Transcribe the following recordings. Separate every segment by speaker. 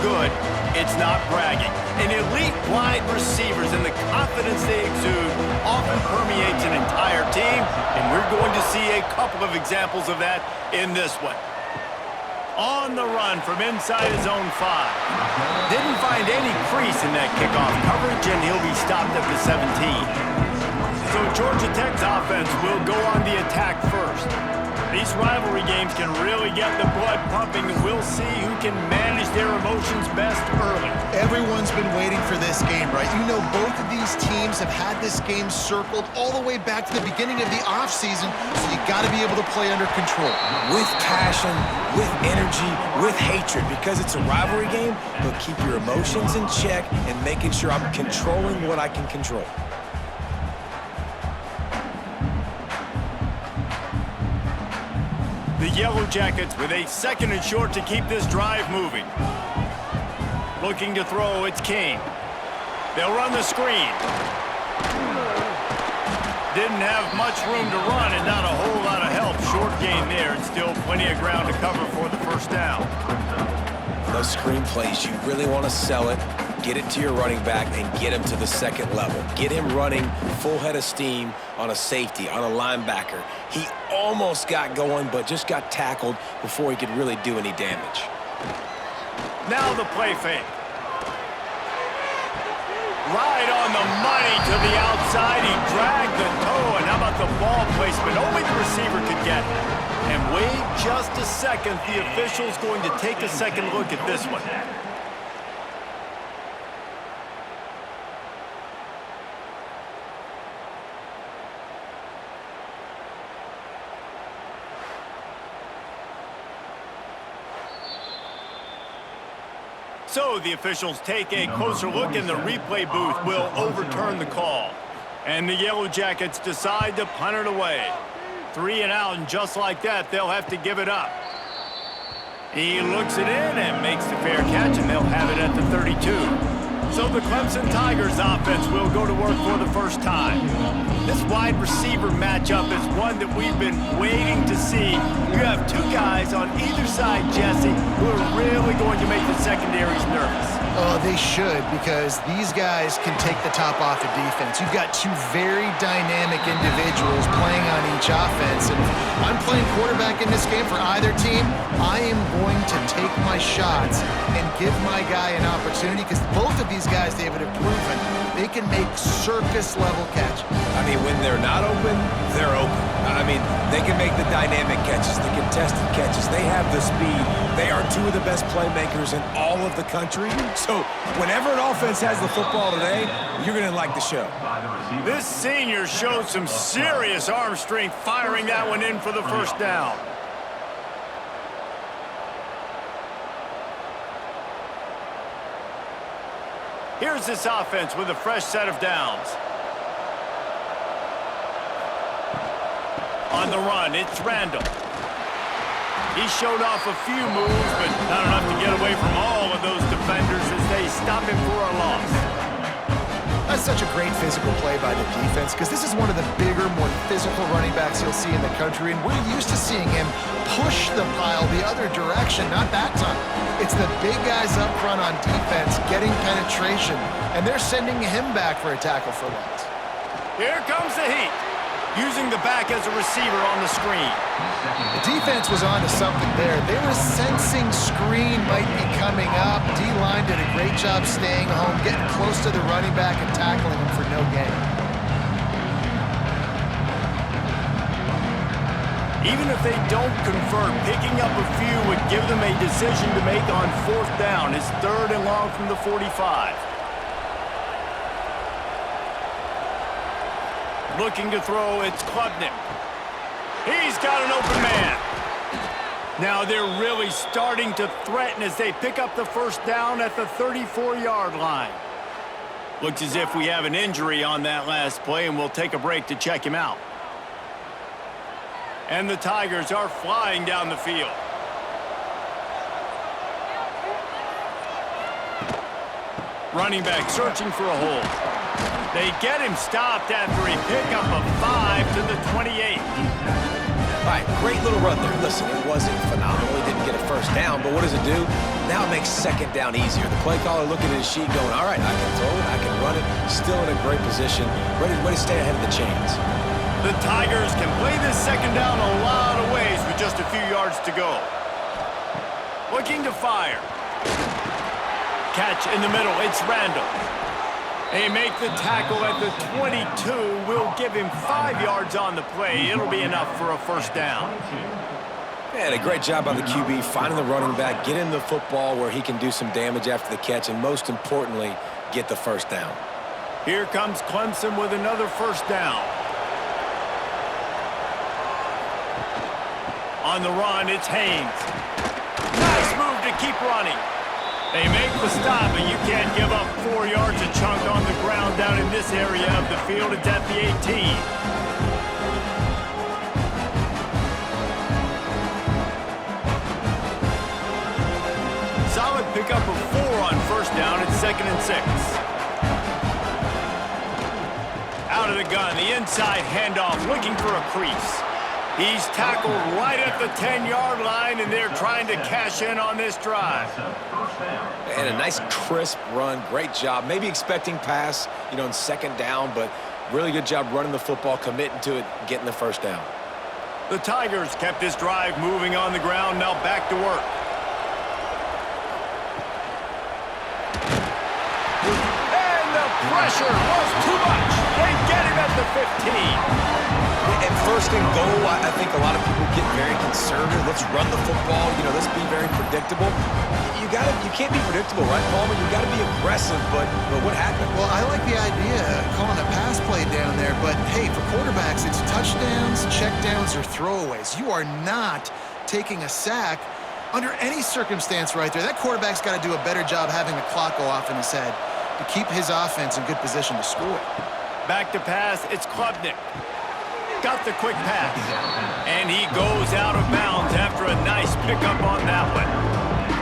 Speaker 1: good, it's not bragging. And elite wide receivers and the confidence they exude often permeates an entire team, and we're going to see a couple of examples of that in this one. On the run from inside his own 5. Didn't find any crease in that kickoff coverage, and he'll be stopped at the 17. So Georgia Tech's offense will go on the attack first. These rivalry games can really get the blood pumping, and we'll see who can manage their emotions best early.
Speaker 2: Everyone's been waiting for this game, right? You know, both of these teams have had this game circled all the way back to the beginning of the offseason, so you got to be able to play under control.
Speaker 3: With passion, with energy, with hatred, because it's a rivalry game, but keep your emotions in check and making sure I'm controlling what I can control.
Speaker 1: The Yellow Jackets with a 2nd and short to keep this drive moving. Looking to throw, it's King. They'll run the screen. Didn't have much room to run and not a whole lot of help. Short gain there and still plenty of ground to cover for the first down.
Speaker 3: Those screen plays, you really want to sell it, get it to your running back, and get him to the 2nd level. Get him running full head of steam on a safety, on a linebacker. He almost got going, but just got tackled before he could really do any damage.
Speaker 1: Now the play fake. Right on the money to the outside. He dragged the toe, and how about the ball placement? Only the receiver could get it. And wait just a second. The official's going to take a second look at this one. So the officials take a closer look, and the replay booth will overturn the call. And the Yellow Jackets decide to punt it away. 3 and out, and just like that, they'll have to give it up. He looks it in and makes the fair catch, and they'll have it at the 32. So the Clemson Tigers offense will go to work for the first time. This wide receiver matchup is one that we've been waiting to see. You have 2 guys on either side, Jesse, who are really going to make the secondaries nervous.
Speaker 2: Oh, they should, because these guys can take the top off the defense. You've got 2 very dynamic individuals playing on each offense, and if I'm playing quarterback in this game for either team, I am going to take my shots and give my guy an opportunity, because both of these guys, David, have proven they can make circus-level catches.
Speaker 3: I mean, when they're not open, they're open. I mean, they can make the dynamic catches, the contested catches. They have the speed. They are 2 of the best playmakers in all of the country. So whenever an offense has the football today, you're going to like the show.
Speaker 1: This senior showed some serious arm strength firing that one in for the first down. Here's this offense with a fresh set of downs. On the run, it's Randall. He showed off a few moves, but not enough to get away from all of those defenders as they stop him for a loss.
Speaker 2: That's such a great physical play by the defense, because this is one of the bigger, more physical running backs you'll see in the country, and we're used to seeing him push the pile the other direction, not that time. It's the big guys up front on defense getting penetration, and they're sending him back for a tackle for loss.
Speaker 1: Here comes the heat. Using the back as a receiver on the screen.
Speaker 2: The defense was on to something there. They were sensing screen might be coming up. D-line did a great job staying home, getting close to the running back and tackling him for no gain.
Speaker 1: Even if they don't convert, picking up a few would give them a decision to make on 4th down. It's 3rd and long from the 45. Looking to throw, it's Klubnik. He's got an open man. Now they're really starting to threaten as they pick up the first down at the 34-yard line. Looks as if we have an injury on that last play, and we'll take a break to check him out. And the Tigers are flying down the field. Running back searching for a hole. They get him stopped after a pickup of 5 to the 28.
Speaker 3: All right, great little run there. Listen, it wasn't phenomenal. He didn't get a first down, but what does it do? Now it makes second down easier. The play caller looking at his sheet going, all right, I can throw it, I can run it, still in a great position, ready to stay ahead of the chains.
Speaker 1: The Tigers can play this second down a lot of ways with just a few yards to go. Looking to fire. Catch in the middle, it's Randall. They make the tackle at the 22. Will give him 5 yards on the play. It'll be enough for a first down.
Speaker 3: And a great job by the QB, finding the running back, get him the football where he can do some damage after the catch, and most importantly, get the first down.
Speaker 1: Here comes Clemson with another first down. On the run, it's Haynes. Nice move to keep running. They make the stop, and you can't give up 4 yards a chunk on the ground down in this area of the field. It's at the 18. Solid pickup of 4 on first down. It's 2nd and 6. Out of the gun, the inside handoff, looking for a crease. He's tackled right at the 10-yard line, and they're trying to cash in on this drive.
Speaker 3: And a nice crisp run, great job. Maybe expecting pass, in second down, but really good job running the football, committing to it, getting the first down.
Speaker 1: The Tigers kept this drive moving on the ground, now back to work. And the pressure was too much. They get him at the 15.
Speaker 3: At first and goal, I think a lot of people get very conservative. Let's run the football. Let's be very predictable. You can't be predictable, right, Palmer? You got to be aggressive. But what happened?
Speaker 2: Well, I like the idea of calling a pass play down there. But hey, for quarterbacks, it's touchdowns, checkdowns, or throwaways. You are not taking a sack under any circumstance right there. That quarterback's got to do a better job having the clock go off in his head to keep his offense in good position to score.
Speaker 1: Back to pass, it's Klubnik. Got the quick pass. And he goes out of bounds after a nice pickup on that one.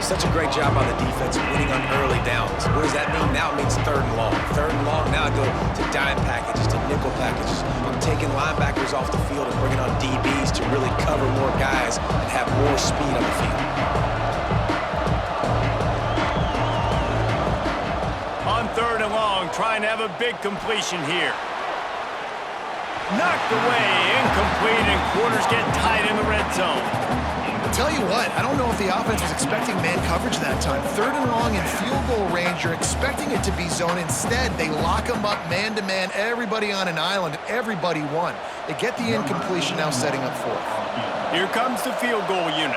Speaker 3: Such a great job on the defense winning on early downs. What does that mean? Now it means 3rd and long. 3rd and long, now I go to dime packages, to nickel packages. I'm taking linebackers off the field and bringing on DBs to really cover more guys and have more speed on the field.
Speaker 1: On 3rd and long, trying to have a big completion here. Knocked away, incomplete, and quarters get tight in the red zone.
Speaker 2: I'll tell you what, I don't know if the offense was expecting man coverage that time. 3rd and long in field goal range, you're expecting it to be zone. Instead, they lock them up man-to-man, everybody on an island, and everybody won. They get the incompletion, now setting up 4th.
Speaker 1: Here comes the field goal unit.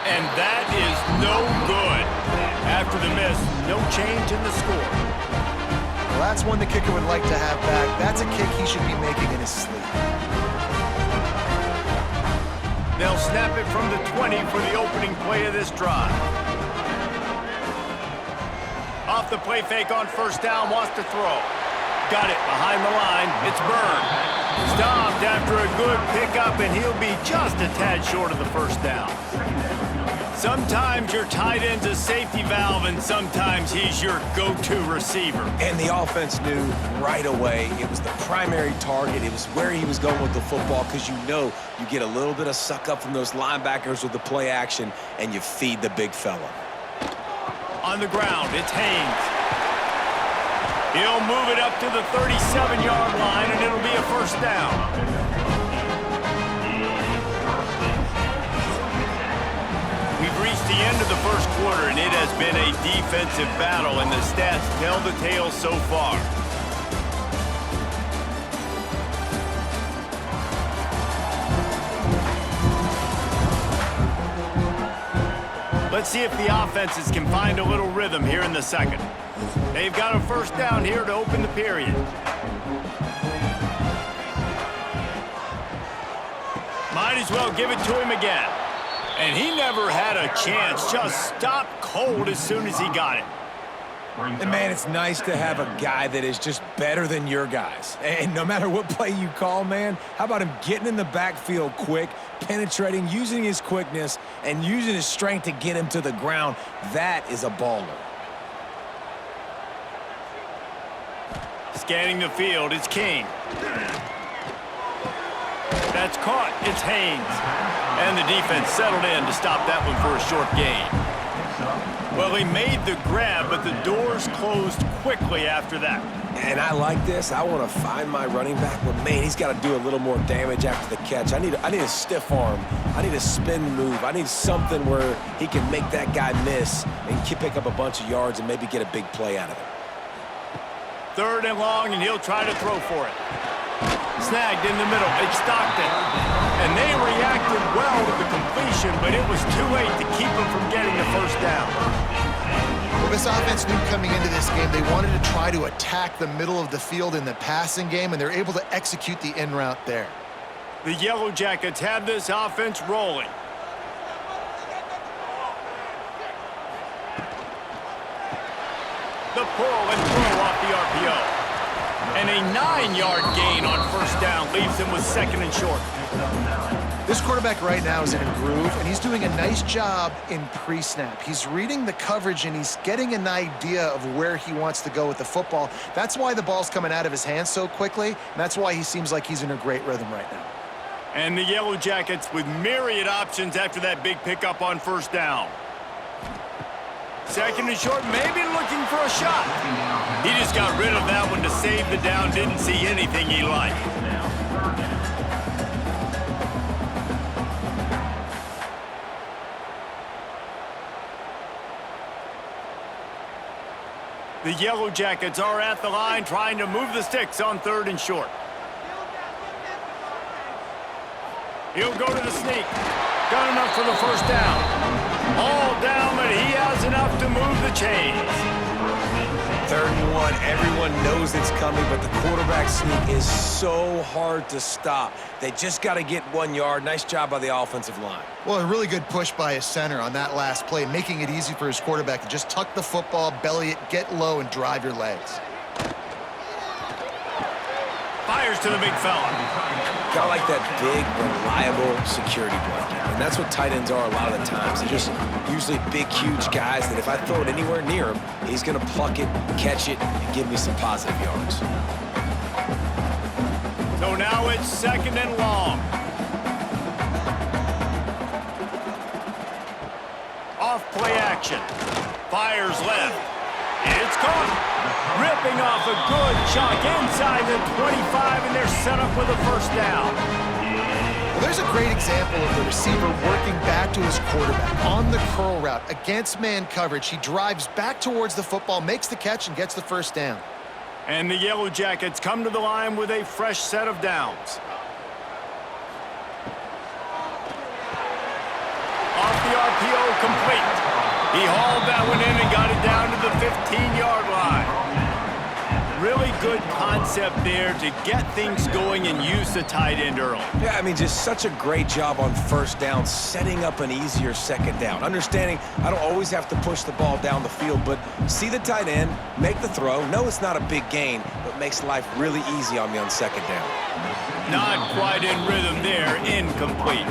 Speaker 1: And that is no good. After the miss, no change in the score.
Speaker 2: Well, that's one the kicker would like to have back. That's a kick he should be making in his sleep.
Speaker 1: They'll snap it from the 20 for the opening play of this drive. Off the play fake on first down, wants to throw. Got it behind the line. It's Byrne. Stopped after a good pickup, and he'll be just a tad short of the first down. Sometimes your tight end's a safety valve, and sometimes he's your go-to receiver.
Speaker 3: And the offense knew right away it was the primary target. It was where he was going with the football, because you get a little bit of suck up from those linebackers with the play action, and you feed the big fella.
Speaker 1: On the ground, it's Haynes. He'll move it up to the 37-yard line, and it'll be a first down. We've reached the end of the first quarter, and it has been a defensive battle, and the stats tell the tale so far. Let's see if the offenses can find a little rhythm here in the second. They've got a first down here to open the period. Might as well give it to him again. And he never had a chance, just stopped cold as soon as he got it.
Speaker 3: And, man, it's nice to have a guy that is just better than your guys. And no matter what play you call, man, how about him getting in the backfield quick, penetrating, using his quickness, and using his strength to get him to the ground? That is a baller.
Speaker 1: Scanning the field, it's King. That's caught. It's Haynes. And the defense settled in to stop that one for a short gain. Well, he made the grab, but the doors closed quickly after that.
Speaker 3: And I like this. I want to find my running back, but man, he's got to do a little more damage after the catch. I need a stiff arm. I need a spin move. I need something where he can make that guy miss and pick up a bunch of yards and maybe get a big play out of it.
Speaker 1: 3rd and long, and he'll try to throw for it. Snagged in the middle. It's Stockton. And they reacted well to the completion, but it was too late to keep him from getting the first down.
Speaker 2: Well, this offense knew coming into this game they wanted to try to attack the middle of the field in the passing game, and they're able to execute the in route there.
Speaker 1: The Yellow Jackets have this offense rolling. The pull and throw off the RPO. And a 9-yard gain on first down leaves him with 2nd and short.
Speaker 2: This quarterback right now is in a groove, and he's doing a nice job in pre-snap. He's reading the coverage, and he's getting an idea of where he wants to go with the football. That's why the ball's coming out of his hands so quickly, and that's why he seems like he's in a great rhythm right now.
Speaker 1: And the Yellow Jackets with myriad options after that big pickup on first down. 2nd and short, maybe looking for a shot. He just got rid of that one to save the down, didn't see anything he liked. The Yellow Jackets are at the line trying to move the sticks on 3rd and short. He'll go to the sneak. Got enough for the first down. All down, but he has enough to move the chains.
Speaker 3: 3rd and 1, everyone knows it's coming, but the quarterback sneak is so hard to stop. They just got to get 1 yard. Nice job by the offensive line.
Speaker 2: Well, a really good push by his center on that last play, making it easy for his quarterback to just tuck the football, belly it, get low, and drive your legs.
Speaker 1: Fires to the big fella.
Speaker 3: Got like that big, reliable security blanket. And that's what tight ends are a lot of the times. They're just usually big, huge guys that if I throw it anywhere near him, he's going to pluck it, catch it, and give me some positive yards.
Speaker 1: So now it's 2nd and long. Off play action. Fires left. It's caught. Ripping off a good chunk inside the 25, and they're set up with a first down.
Speaker 2: Well, there's a great example of the receiver working back to his quarterback on the curl route against man coverage. He drives back towards the football, makes the catch, and gets the first down.
Speaker 1: And the Yellow Jackets come to the line with a fresh set of downs. Off the RPO, complete. He hauled that one in and got it down to the 15-yard line. Really good concept there to get things going and use the tight end early.
Speaker 3: Yeah, I mean, just such a great job on first down, setting up an easier 2nd down. Understanding I don't always have to push the ball down the field, but see the tight end, make the throw. No, it's not a big gain, but makes life really easy on me on 2nd down.
Speaker 1: Not quite in rhythm there, incomplete.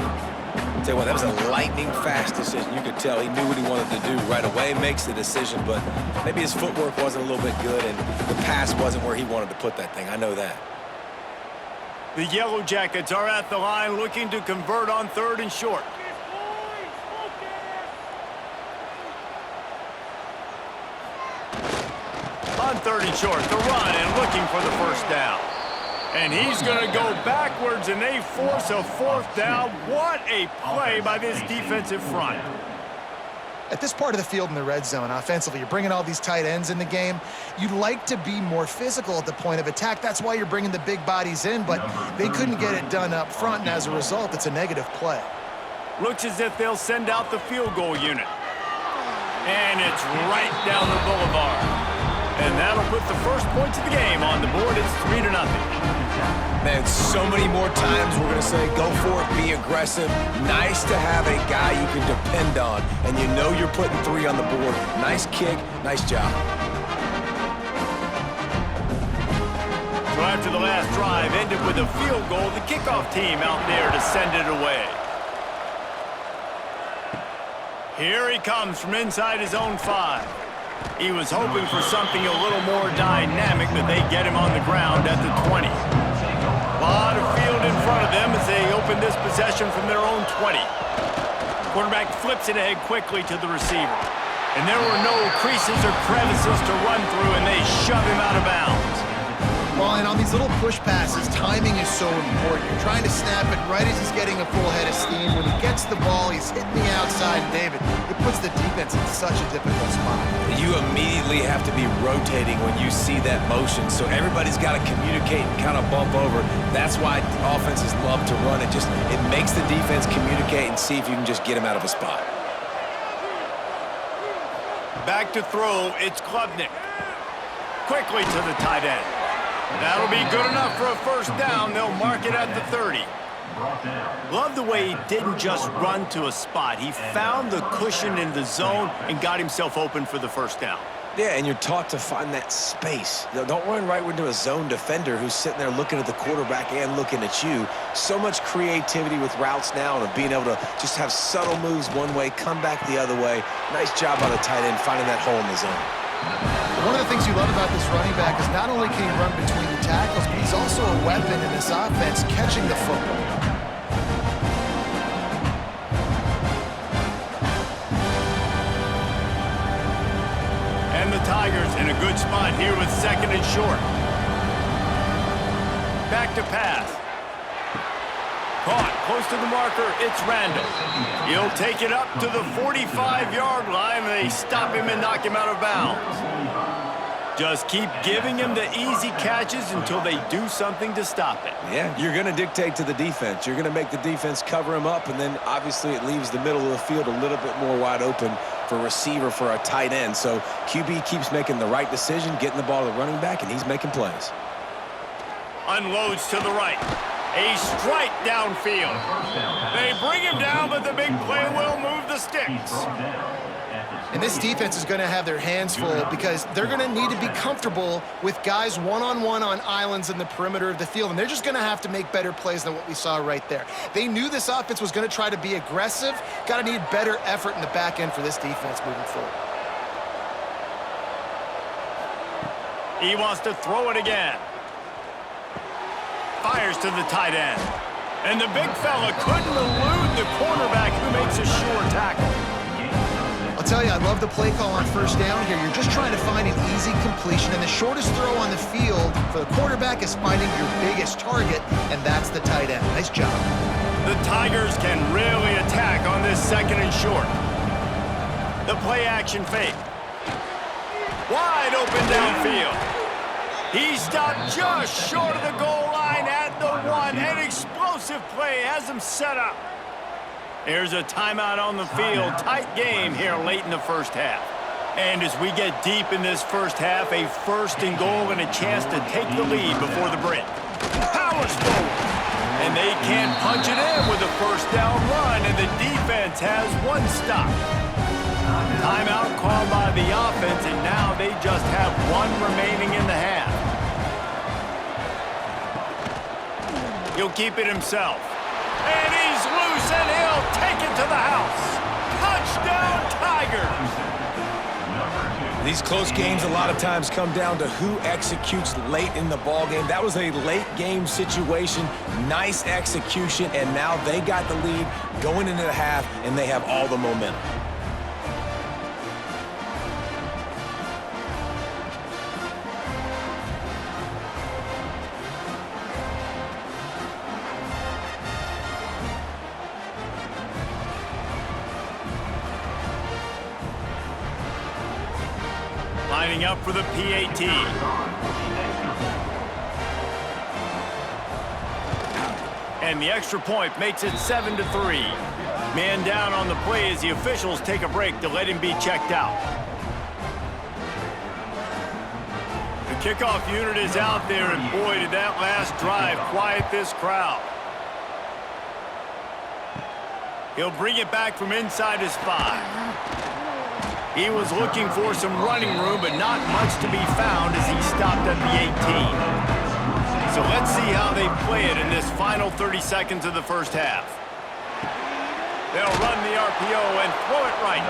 Speaker 3: Tell you what, that was a lightning-fast decision. You could tell he knew what he wanted to do right away, makes the decision, but maybe his footwork wasn't a little bit good, and the pass wasn't where he wanted to put that thing. I know that.
Speaker 1: The Yellow Jackets are at the line looking to convert on 3rd and short. On 3rd and short, the run and looking for the first down. And he's going to go backwards, and they force a 4th down. What a play by this defensive front.
Speaker 2: At this part of the field in the red zone, offensively, you're bringing all these tight ends in the game. You'd like to be more physical at the point of attack. That's why you're bringing the big bodies in, but they couldn't get it done up front, and as a result, it's a negative play.
Speaker 1: Looks as if they'll send out the field goal unit. And it's right down the boulevard. And that'll put the first points of the game on the board. It's 3-0.
Speaker 3: Man, so many more times we're going to say go for it, be aggressive. Nice to have a guy you can depend on, and you know you're putting 3 on the board. Nice kick, nice job.
Speaker 1: So after the last drive ended with a field goal, the kickoff team out there to send it away. Here he comes from inside his own 5. He was hoping for something a little more dynamic, but they get him on the ground at the 20. A lot of field in front of them as they open this possession from their own 20. Quarterback flips it ahead quickly to the receiver. And there were no creases or crevices to run through, and they shove him out of bounds.
Speaker 2: Well, and on these little push passes, timing is so important. You're trying to snap it right as he's getting a full head of steam. When he gets the ball, he's hitting the outside, David. It puts the defense in such a difficult spot.
Speaker 3: You immediately have to be rotating when you see that motion, so everybody's got to communicate and kind of bump over. That's why offenses love to run it. It makes the defense communicate and see if you can just get him out of a spot.
Speaker 1: Back to throw, it's Klubnik. Quickly to the tight end. That'll be good enough for a first down. They'll mark it at the 30. Love the way he didn't just run to a spot. He found the cushion in the zone and got himself open for the first down.
Speaker 3: Yeah, and you're taught to find that space. Don't run right into a zone defender who's sitting there looking at the quarterback and looking at you. So much creativity with routes now and being able to just have subtle moves one way, come back the other way. Nice job by the tight end finding that hole in the zone.
Speaker 2: One of the things you love about this running back is not only can he run between the tackles, but he's also a weapon in this offense catching the football.
Speaker 1: And the Tigers in a good spot here with second and short. Back to pass. Caught close to the marker, it's Randall. He'll take it up to the 45-yard line. They stop him and knock him out of bounds. Just keep giving him the easy catches until they do something to stop it.
Speaker 3: Yeah, you're going to dictate to the defense. You're going to make the defense cover him up, and then obviously it leaves the middle of the field a little bit more wide open for a receiver, for a tight end. So QB keeps making the right decision, getting the ball to the running back, and he's making plays.
Speaker 1: Unloads to the right. A strike downfield. They bring him down, but the big play will move the sticks.
Speaker 2: And this defense is going to have their hands full because they're going to need to be comfortable with guys one-on-one on islands in the perimeter of the field, and they're just going to have to make better plays than what we saw right there. They knew this offense was going to try to be aggressive. Got to need better effort in the back end for this defense moving forward.
Speaker 1: He wants to throw it again. Fires to the tight end. And the big fella couldn't elude the cornerback who makes a sure tackle.
Speaker 2: I'll tell you, I love the play call on first down here. You're just trying to find an easy completion, and the shortest throw on the field for the quarterback is finding your biggest target, and that's the tight end. Nice job.
Speaker 1: The Tigers can really attack on this second and short. The play action fake. Wide open downfield. He stopped just short of the goal line at the 1. An explosive play has him set up. There's a timeout on the field. Tight game here late in the first half. And as we get deep in this first half, a first and goal and a chance to take the lead before the break. Powers forward. And they can't punch it in with a first down run, and the defense has one stop. Timeout called by the offense, and now they just have one remaining in the half. He'll keep it himself. And he's loose, and he'll take it to the house. Touchdown, Tigers!
Speaker 3: These close games a lot of times come down to who executes late in the ball game. That was a late game situation, nice execution, and now they got the lead going into the half, and they have all the momentum.
Speaker 1: Lining up for the PAT. And the extra point makes it 7-3. Man down on the play as the officials take a break to let him be checked out. The kickoff unit is out there, and boy, did that last drive quiet this crowd. He'll bring it back from inside his 5. He was looking for some running room, but not much to be found as he stopped at the 18. So let's see how they play it in this final 30 seconds of the first half. They'll run the RPO and throw it right.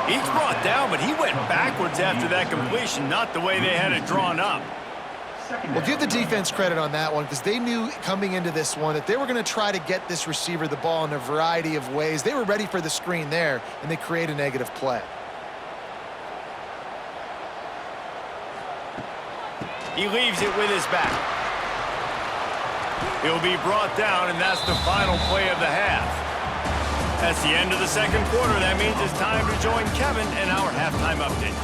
Speaker 1: He's brought down, but he went backwards after that completion, not the way they had it drawn up.
Speaker 2: Well, give the defense credit on that one because they knew coming into this one that they were going to try to get this receiver the ball in a variety of ways. They were ready for the screen there, and they create a negative play.
Speaker 1: He leaves it with his back. He'll be brought down, and that's the final play of the half. That's the end of the second quarter. That means it's time to join Kevin in our halftime update.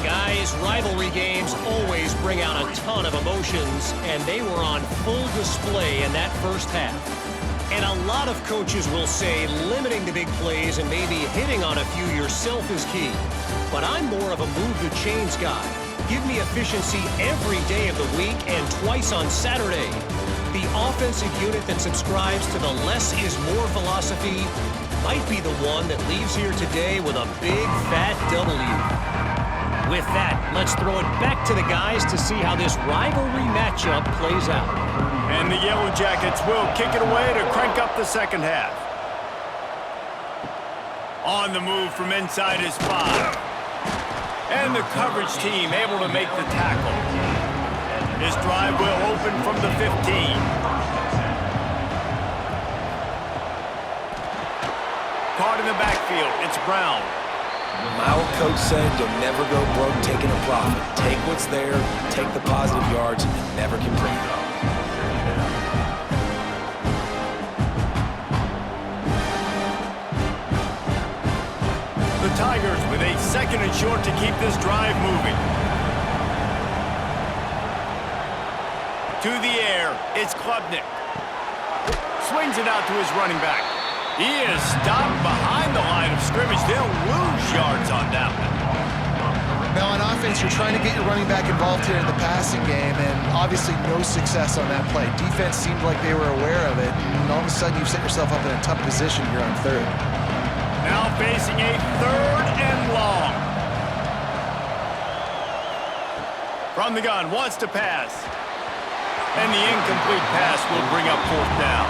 Speaker 4: Guys, rivalry games always bring out a ton of emotions, and they were on full display in that first half. And a lot of coaches will say limiting the big plays and maybe hitting on a few yourself is key. But I'm more of a move the chains guy. Give me efficiency every day of the week and twice on Saturday. The offensive unit that subscribes to the less is more philosophy might be the one that leaves here today with a big fat W. With that, let's throw it back to the guys to see how this rivalry matchup plays out.
Speaker 1: And the Yellow Jackets will kick it away to crank up the second half. On the move from inside his 5. And the coverage team able to make the tackle. His drive will open from the 15. Caught in the backfield, it's Brown.
Speaker 3: My old coach said you'll never go broke taking a profit. Take what's there, take the positive yards, and never complain.
Speaker 1: The Tigers with a second and short to keep this drive moving. To the air, it's Klubnik. Swings it out to his running back. He is stopped behind the line of scrimmage. They'll lose yards on that one.
Speaker 2: Now, on offense, you're trying to get your running back involved here in the passing game, and obviously no success on that play. Defense seemed like they were aware of it, and all of a sudden you've set yourself up in a tough position here on third.
Speaker 1: Now facing a 3rd and long. From the gun, wants to pass. And the incomplete pass will bring up 4th down.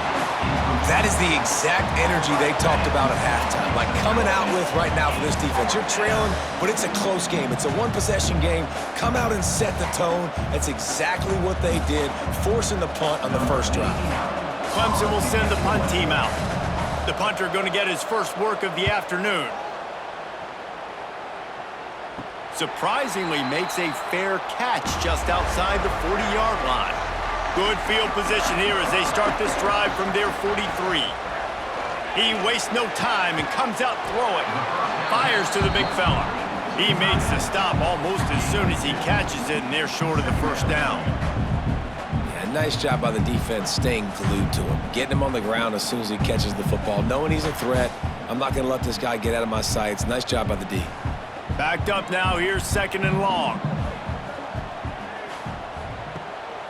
Speaker 3: That is the exact energy they talked about at halftime. Like coming out with right now for this defense. You're trailing, but it's a close game. It's a one-possession game. Come out and set the tone. That's exactly what they did, forcing the punt on the first drive.
Speaker 1: Clemson will send the punt team out. The punter going to get his first work of the afternoon. Surprisingly makes a fair catch just outside the 40-yard line. Good field position here as they start this drive from their 43. He wastes no time and comes out throwing. Fires to the big fella. He makes the stop almost as soon as he catches it, and they're short of the first down.
Speaker 3: Yeah, nice job by the defense staying glued to him. Getting him on the ground as soon as he catches the football. Knowing he's a threat, I'm not going to let this guy get out of my sights. Nice job by the D.
Speaker 1: Backed up now, here's 2nd and long.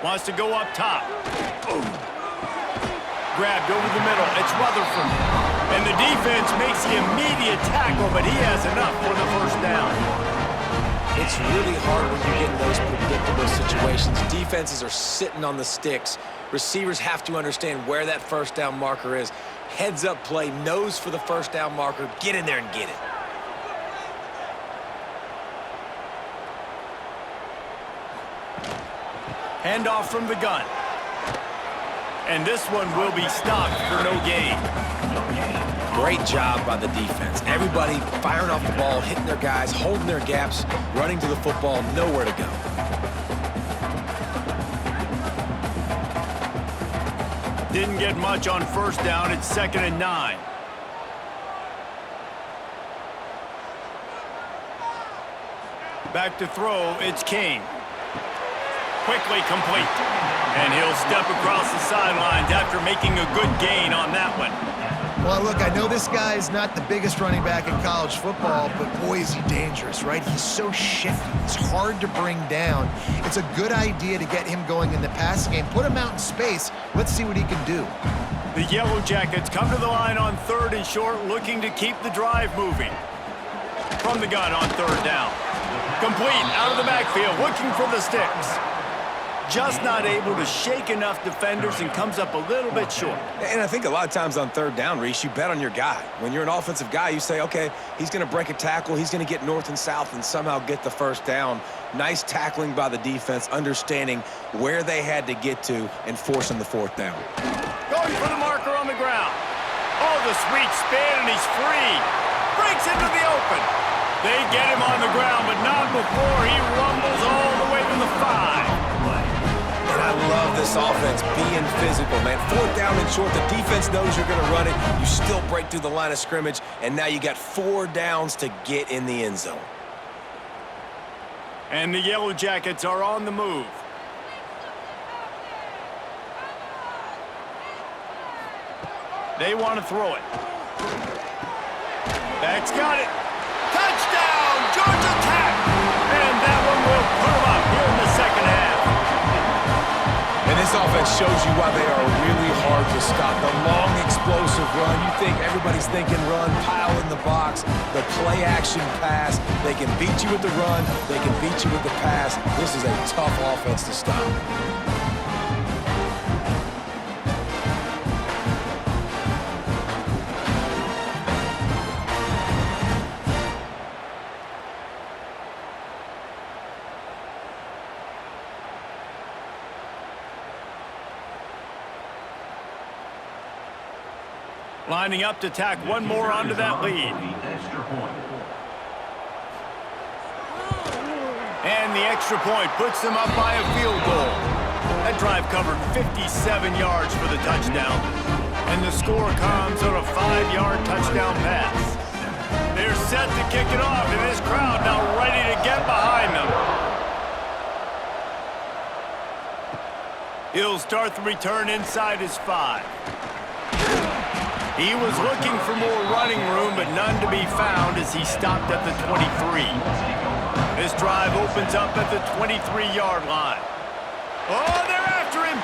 Speaker 1: Wants to go up top. Grabbed over the middle. It's Rutherford. And the defense makes the immediate tackle, but he has enough for the first down.
Speaker 3: It's really hard when you get in those predictable situations. Defenses are sitting on the sticks. Receivers have to understand where that first down marker is. Heads up play, nose for the first down marker. Get in there and get it.
Speaker 1: Handoff from the gun. And this one will be stopped for no gain.
Speaker 3: Great job by the defense. Everybody firing off the ball, hitting their guys, holding their gaps, running to the football, nowhere to go.
Speaker 1: Didn't get much on first down. It's 2nd and 9. Back to throw. It's King. Quickly complete. And he'll step across the sidelines after making a good gain on that one.
Speaker 2: Well, look, I know this guy is not the biggest running back in college football, but boy, is he dangerous, right? He's so shifty. He's hard to bring down. It's a good idea to get him going in the passing game. Put him out in space. Let's see what he can do.
Speaker 1: The Yellow Jackets come to the line on 3rd and short, looking to keep the drive moving. From the gun on 3rd down. Complete, out of the backfield, looking for the sticks. just not able to shake enough defenders and comes up a little bit short.
Speaker 3: And I think a lot of times on third down, Reese, you bet on your guy. When you're an offensive guy, you say, okay, he's going to break a tackle, he's going to get north and south and somehow get the first down. Nice tackling by the defense, understanding where they had to get to and forcing the fourth down.
Speaker 1: Going for the marker on the ground. Oh, the sweet spin, and he's free. Breaks into the open. They get him on the ground, but not before he rumbles all the way to the 5.
Speaker 3: And I love this offense being physical, man. Fourth down and short, the defense knows you're going to run it. You still break through the line of scrimmage, and now you got 4 downs to get in the end zone.
Speaker 1: And the Yellow Jackets are on the move. They want to throw it. That's got it. Touchdown, Georgia Tech! And that one will put them up here in the second half.
Speaker 3: And this offense shows you why they are really hard to stop. The long, explosive run. You think everybody's thinking run, pile in the box, the play-action pass. They can beat you with the run. They can beat you with the pass. This is a tough offense to stop.
Speaker 1: Lining up to tack one more onto that lead. And the extra point puts them up by a field goal. That drive covered 57 yards for the touchdown. And the score comes on a 5-yard touchdown pass. They're set to kick it off, and this crowd now ready to get behind them. He'll start the return inside his 5. He was looking for more running room, but none to be found as he stopped at the 23. This drive opens up at the 23-yard line. Oh, they're after him!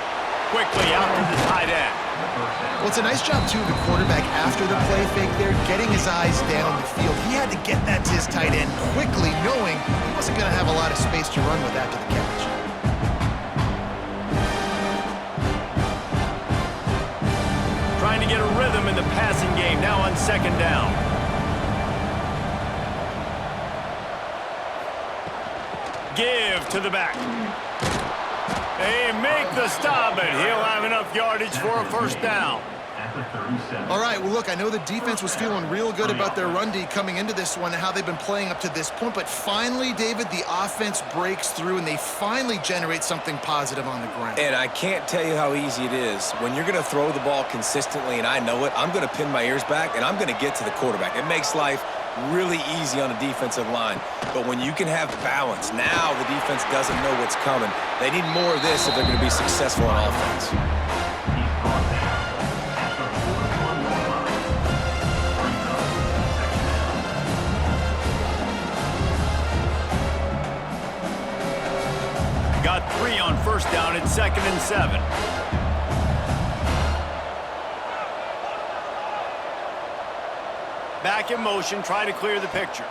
Speaker 1: Quickly out to the tight end.
Speaker 2: Well, it's a nice job, too, of the quarterback after the play fake there, getting his eyes down the field. He had to get that to his tight end quickly, knowing he wasn't going to have a lot of space to run with after the catch.
Speaker 1: Trying to get a rhythm in the passing game now on second down. Give to the back. They make the stop, and he'll have enough yardage for a first down.
Speaker 2: All right, well, look, I know the defense was feeling real good about their run D coming into this one and how they've been playing up to this point, but finally, David, the offense breaks through and they finally generate something positive on the ground.
Speaker 3: And I can't tell you how easy it is. When you're going to throw the ball consistently, and I know it, I'm going to pin my ears back, and I'm going to get to the quarterback. It makes life really easy on a defensive line. But when you can have balance, now the defense doesn't know what's coming. They need more of this if they're going to be successful on offense.
Speaker 1: Got 3 on first down at 2nd and 7. Back in motion, try to clear the picture.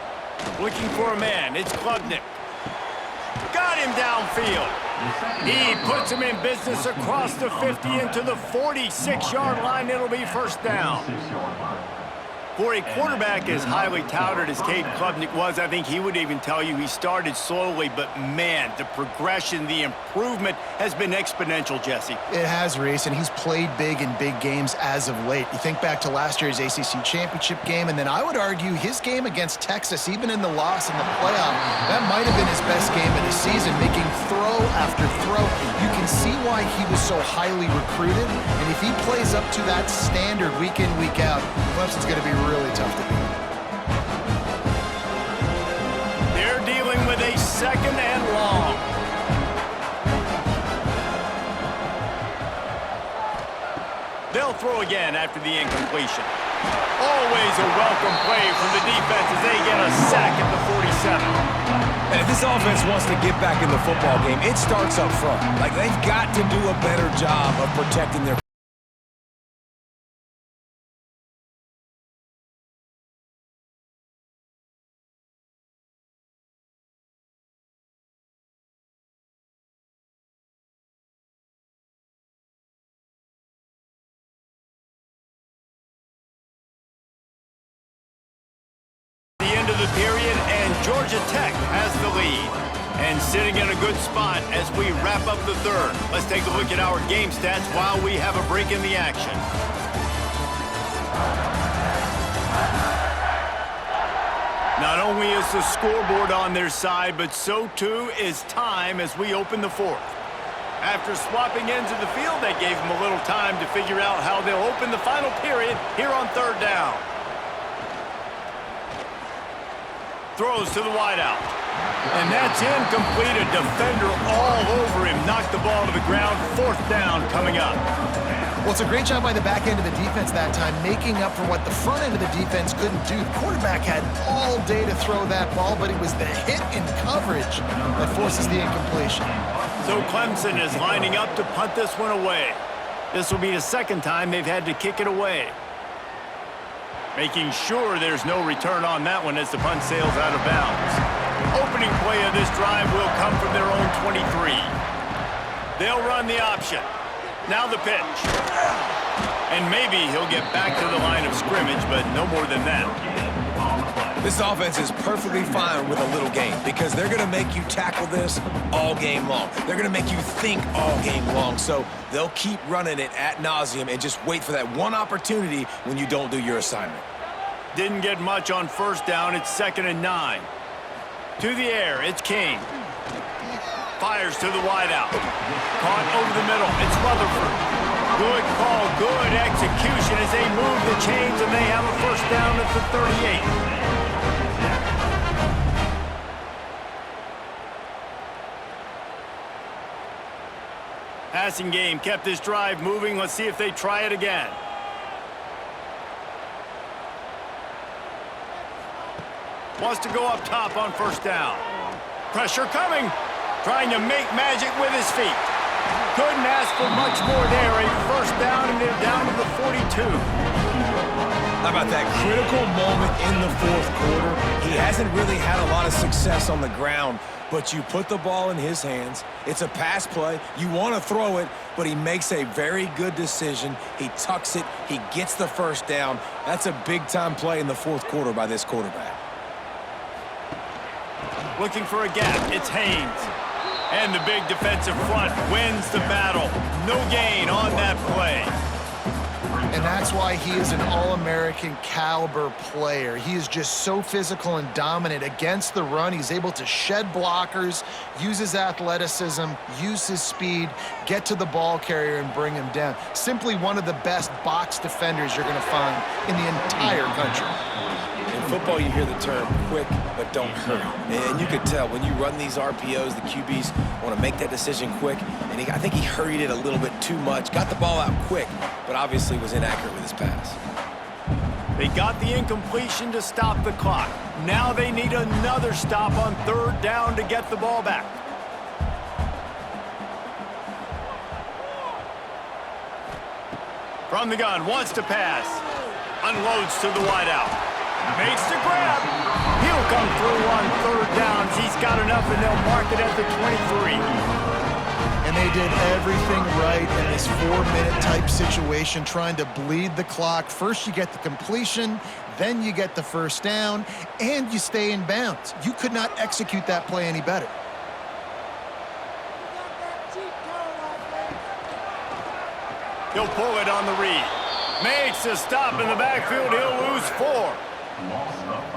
Speaker 1: Looking for a man, it's Klubnik. Got him downfield. He puts him in business across the 50 into the 46-yard line. It'll be first down. For a quarterback as highly touted as Cade Klubnik was, I think he would even tell you he started slowly, but man, the progression, the improvement has been exponential, Jesse.
Speaker 2: It has, Reese, and he's played big in big games as of late. You think back to last year's ACC championship game, and then I would argue his game against Texas, even in the loss in the playoff, that might have been his best game of the season, making throw after throw. You can see why he was so highly recruited, and if he plays up to that standard week in, week out, Clemson's going to be really tough to beat.
Speaker 1: They're dealing with a 2nd and long. They'll throw again after the incompletion. Always a welcome play from the defense as they get a sack at the 47.
Speaker 3: And if this offense wants to get back in the football game, it starts up front. Like, they've got to do a better job of protecting their
Speaker 1: end of the period, and Georgia Tech has the lead. And sitting in a good spot as we wrap up the third. Let's take a look at our game stats while we have a break in the action. Not only is the scoreboard on their side, but so too is time as we open the fourth. After swapping ends of the field, that gave them a little time to figure out how they'll open the final period here on third down. Throws to the wideout. And that's incomplete. A defender all over him. Knocked the ball to the ground. Fourth down coming up.
Speaker 2: Well, it's a great job by the back end of the defense that time, making up for what the front end of the defense couldn't do. The quarterback had all day to throw that ball, but it was the hit in coverage that forces the incompletion.
Speaker 1: So Clemson is lining up to punt this one away. This will be the second time they've had to kick it away. Making sure there's no return on that one as the punt sails out of bounds. Opening play of this drive will come from their own 23. They'll run the option. Now the pitch. And maybe he'll get back to the line of scrimmage, but no more than that.
Speaker 3: This offense is perfectly fine with a little game because they're going to make you tackle this all game long. They're going to make you think all game long. So they'll keep running it ad nauseum and just wait for that one opportunity when you don't do your assignment.
Speaker 1: Didn't get much on first down. It's 2nd and 9. To the air, it's King. Fires to the wideout. Caught over the middle. It's Rutherford. Good call, good execution as they move the chains, and they have a first down at the 38. Passing game kept this drive moving. Let's see if they try it again. Wants to go up top on first down. Pressure coming. Trying to make magic with his feet. Couldn't ask for much more there. A first down, and they're down to the 42.
Speaker 3: How about that critical moment in the fourth quarter? He hasn't really had a lot of success on the ground, but you put the ball in his hands. It's a pass play. You want to throw it, but he makes a very good decision. He tucks it. He gets the first down. That's a big-time play in the fourth quarter by this quarterback.
Speaker 1: Looking for a gap. It's Haynes. And the big defensive front wins the battle. No gain on that play.
Speaker 2: And that's why he is an All-American caliber player. He is just so physical and dominant against the run. He's able to shed blockers, use his athleticism, use his speed, get to the ball carrier and bring him down. Simply one of the best box defenders you're going to find in the entire country.
Speaker 3: In football, you hear the term quick, but don't hurry. And you could tell when you run these RPOs, the QBs want to make that decision quick. And I think he hurried it a little bit too much. Got the ball out quick, but obviously was inaccurate with his pass.
Speaker 1: They got the incompletion to stop the clock. Now they need another stop on third down to get the ball back. From the gun, wants to pass. Unloads to the wideout. Makes the grab. He'll come through on third downs. He's got enough, and they'll mark it at the 23.
Speaker 2: And they did everything right in this 4-minute type situation, trying to bleed the clock. First you get the completion, then you get the first down, and you stay in bounds. You could not execute that play any better.
Speaker 1: He'll pull it on the read. Makes a stop in the backfield. He'll lose 4.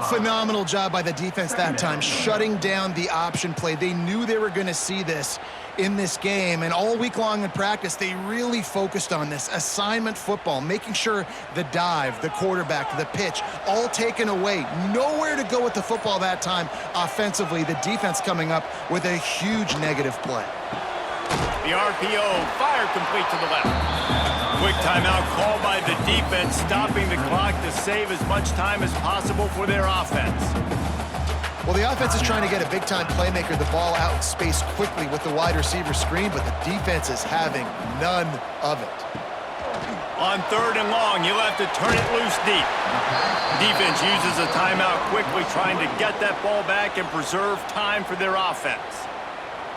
Speaker 2: Phenomenal job by the defense that time, shutting down the option play. They knew they were going to see this in this game, and all week long in practice, they really focused on this assignment football, making sure the dive, the quarterback, the pitch, all taken away. Nowhere to go with the football that time offensively. The defense coming up with a huge negative play.
Speaker 1: The RPO, fire complete to the left. Quick timeout called by the defense, stopping the clock to save as much time as possible for their offense.
Speaker 2: Well, the offense is trying to get a big-time playmaker the ball out in space quickly with the wide receiver screen, but the defense is having none of it.
Speaker 1: On third and long, he'll have to turn it loose deep. Defense uses a timeout quickly, trying to get that ball back and preserve time for their offense.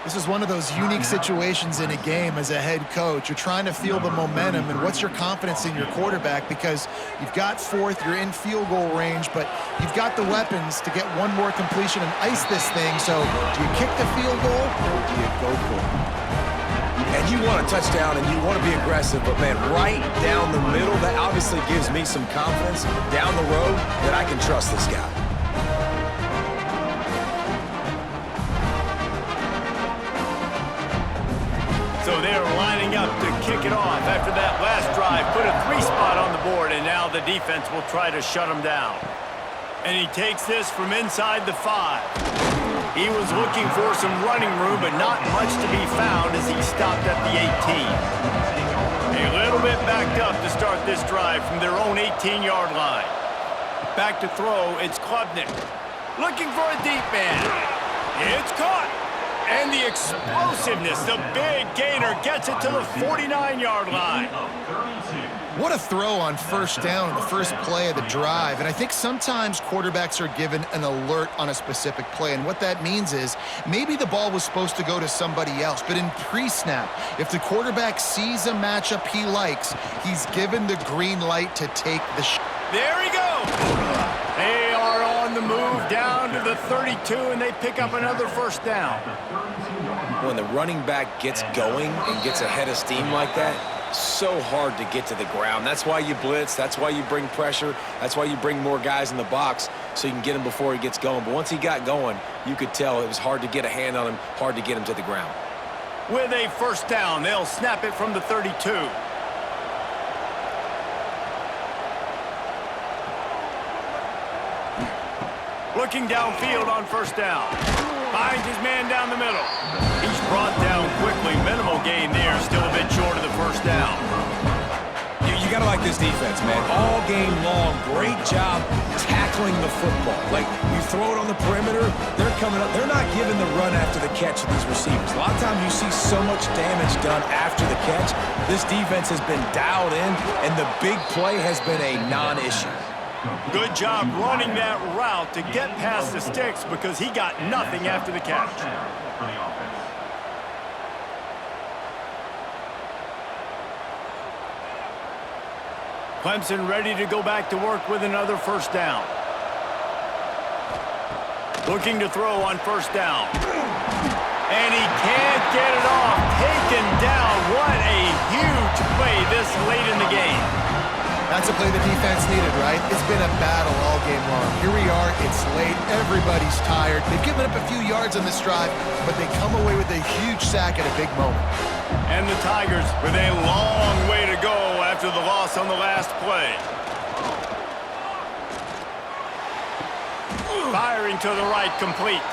Speaker 2: This is one of those unique situations in a game as a head coach. You're trying to feel the momentum, and what's your confidence in your quarterback, because you've got fourth, you're in field goal range, but you've got the weapons to get one more completion and ice this thing. So do you kick the field goal or do you go for it?
Speaker 3: And you want a touchdown and you want to be aggressive, but man, right down the middle, that obviously gives me some confidence down the road that I can trust this guy.
Speaker 1: So they're lining up to kick it off after that last drive. Put a 3 spot on the board, and now the defense will try to shut him down. And he takes this from inside the 5. He was looking for some running room, but not much to be found as he stopped at the 18. A little bit backed up to start this drive from their own 18-yard line. Back to throw, it's Klubnik. Looking for a deep man. It's caught. And the explosiveness, the big gainer gets it to the 49-yard line.
Speaker 2: What a throw on first down, the first play of the drive. And I think sometimes quarterbacks are given an alert on a specific play. And what that means is maybe the ball was supposed to go to somebody else. But in pre-snap, if the quarterback sees a matchup he likes, he's given the green light to take the shot.
Speaker 1: There he goes. They are on the move down to the 32, and they pick up another first down.
Speaker 3: When the running back gets going and gets ahead of steam like that, so hard to get to the ground. That's why you blitz. That's why you bring pressure. That's why you bring more guys in the box so you can get him before he gets going. But once he got going, you could tell it was hard to get a hand on him, hard to get him to the ground.
Speaker 1: With a first down, they'll snap it from the 32. Looking downfield on first down. Finds his man down the middle. He's brought down quickly. Minimal gain there. Still a bit short of the first down.
Speaker 3: You got to like this defense, man. All game long, great job tackling the football. Like, you throw it on the perimeter, they're coming up. They're not giving the run after the catch to these receivers. A lot of times you see so much damage done after the catch. This defense has been dialed in, and the big play has been a non-issue.
Speaker 1: Good job running that route to get past the sticks because he got nothing after the catch. Clemson ready to go back to work with another first down. Looking to throw on first down. And he can't get it off. Taken down. What a huge play this late in the game.
Speaker 2: That's a play the defense needed, right? It's been a battle all game long. Here we are, it's late, everybody's tired. They've given up a few yards on this drive, but they come away with a huge sack at a big moment.
Speaker 1: And the Tigers with a long way to go after the loss on the last play. Firing to the right, complete.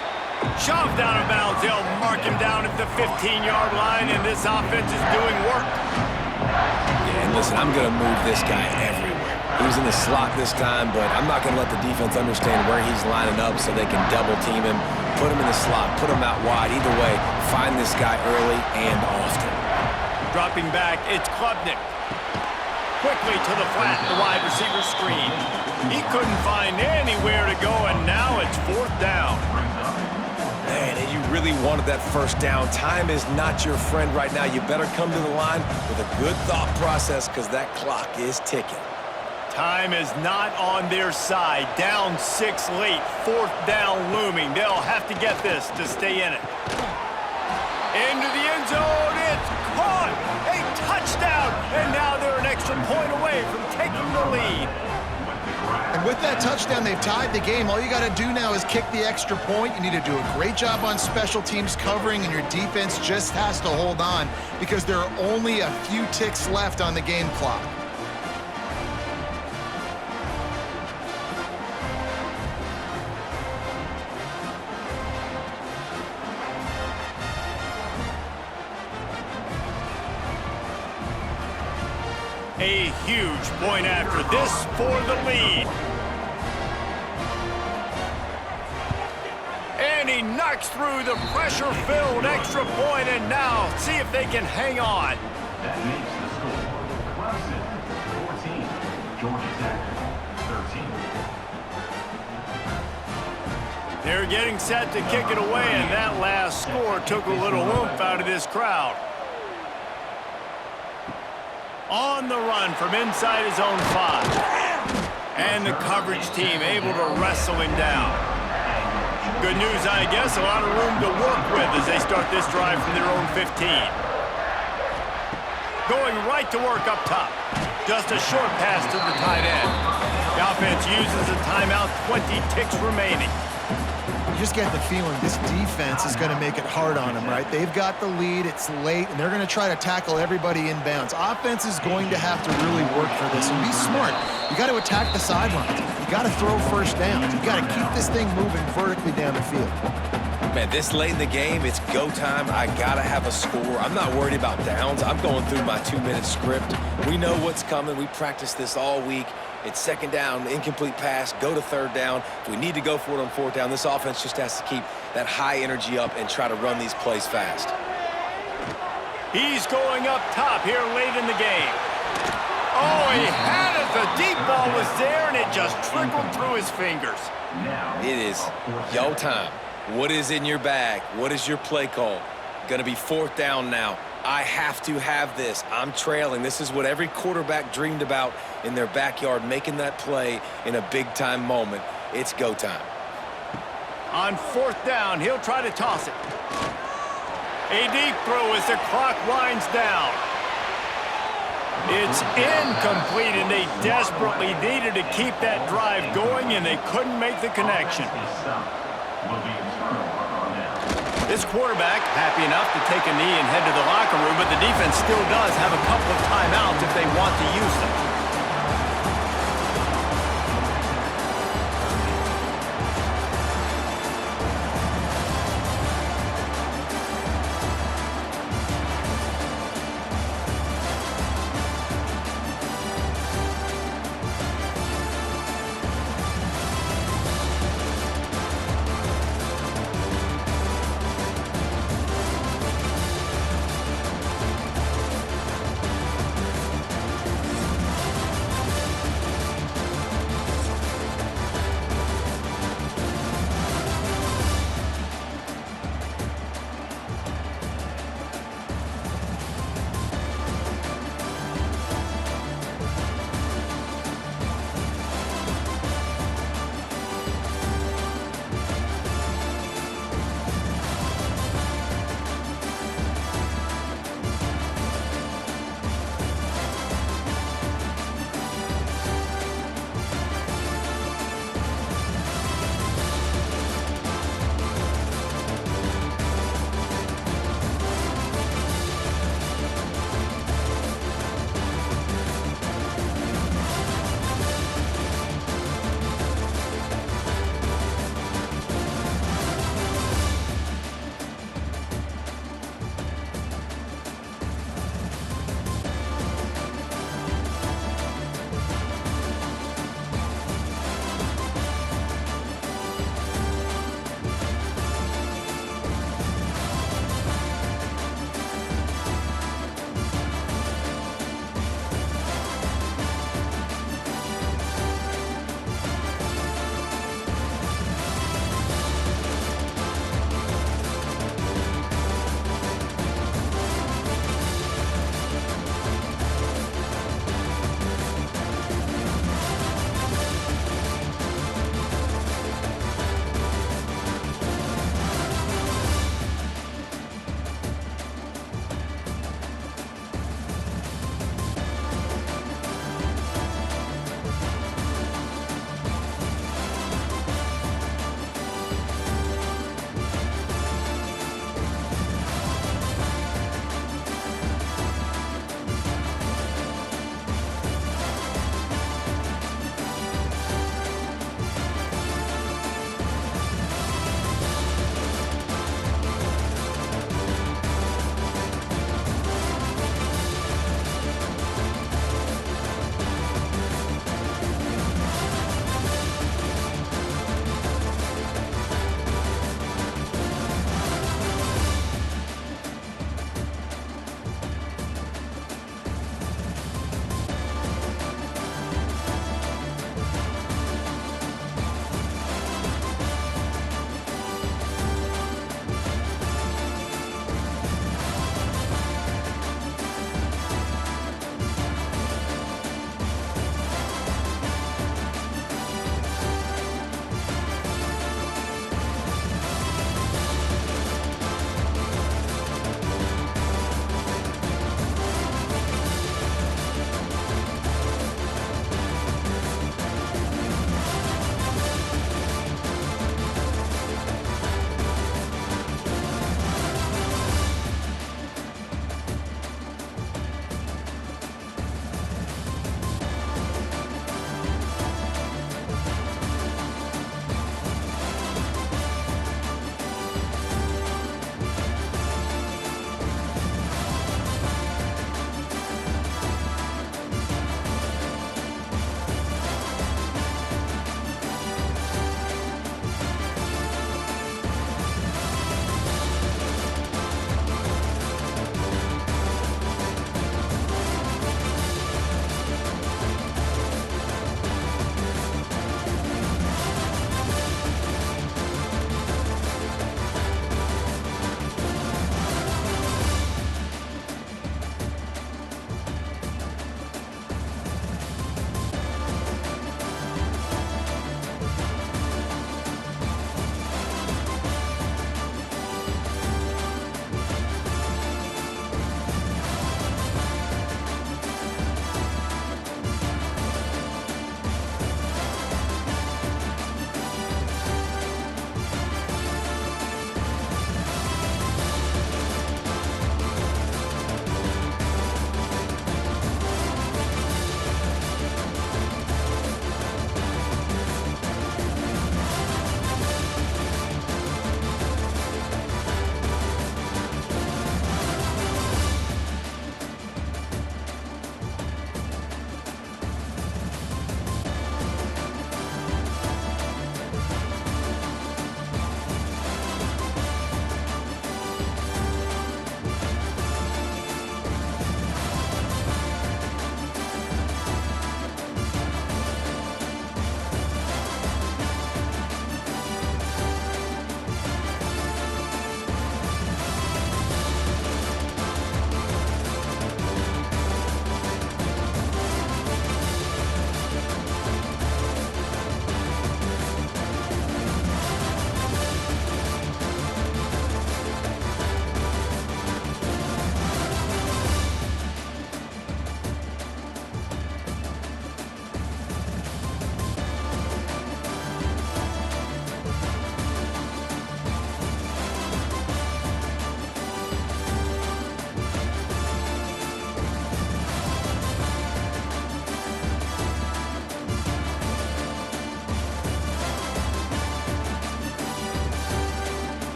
Speaker 1: Shoved out of bounds. They'll mark him down at the 15-yard line, and this offense is doing work.
Speaker 3: And listen, I'm going to move this guy everywhere. He was in the slot this time, but I'm not going to let the defense understand where he's lining up so they can double team him, put him in the slot, put him out wide. Either way, find this guy early and often.
Speaker 1: Dropping back, it's Klubnik. Quickly to the flat, the wide receiver screen. He couldn't find anywhere to go, and now it's fourth down.
Speaker 3: Man, and you really wanted that first down. Time is not your friend right now. You better come to the line with a good thought process because that clock is ticking.
Speaker 1: Time is not on their side. Down 6 late. Fourth down looming. They'll have to get this to stay in it. Into the end zone. It's caught. A touchdown. And now they're an extra point away from taking the lead.
Speaker 2: And with that touchdown, they've tied the game. All you got to do now is kick the extra point. You need to do a great job on special teams covering, and your defense just has to hold on because there are only a few ticks left on the game clock.
Speaker 1: A huge point after this for the lead. And he knocks through the pressure-filled extra point, and now see if they can hang on.
Speaker 5: That makes the score Clemson 14, Georgia Tech 13.
Speaker 1: They're getting set to kick it away, and that last score took a little oomph out of this crowd. On the run from inside his own 5. And the coverage team able to wrestle him down. Good news, I guess, a lot of room to work with as they start this drive from their own 15. Going right to work up top. Just a short pass to the tight end. The offense uses a timeout, 20 ticks remaining.
Speaker 2: You just get the feeling this defense is going to make it hard on them, right? They've got the lead, it's late, and they're going to try to tackle everybody inbounds. Offense is going to have to really work for this and be smart. You got to attack the sidelines. You got to throw first downs. You got to keep this thing moving vertically down the field.
Speaker 3: Man, this late in the game, it's go time. I got to have a score. I'm not worried about downs. I'm going through my 2-minute script. We know what's coming. We practiced this all week. It's second down, incomplete pass, go to third down. If we need to go for it on fourth down, this offense just has to keep that high energy up and try to run these plays fast.
Speaker 1: He's going up top here late in the game. Oh, he had it. The deep ball was there, and it just trickled through his fingers.
Speaker 3: It is yo time. What is in your bag? What is your play call? Going to be fourth down now. I have to have this. I'm trailing. This is what every quarterback dreamed about in their backyard, making that play in a big-time moment. It's go time.
Speaker 1: On fourth down, he'll try to toss it. A deep throw as the clock winds down. It's incomplete, and they desperately needed to keep that drive going, and they couldn't make the connection. This quarterback happy enough to take a knee and head to the locker room, but the defense still does have a couple of timeouts if they want to use them.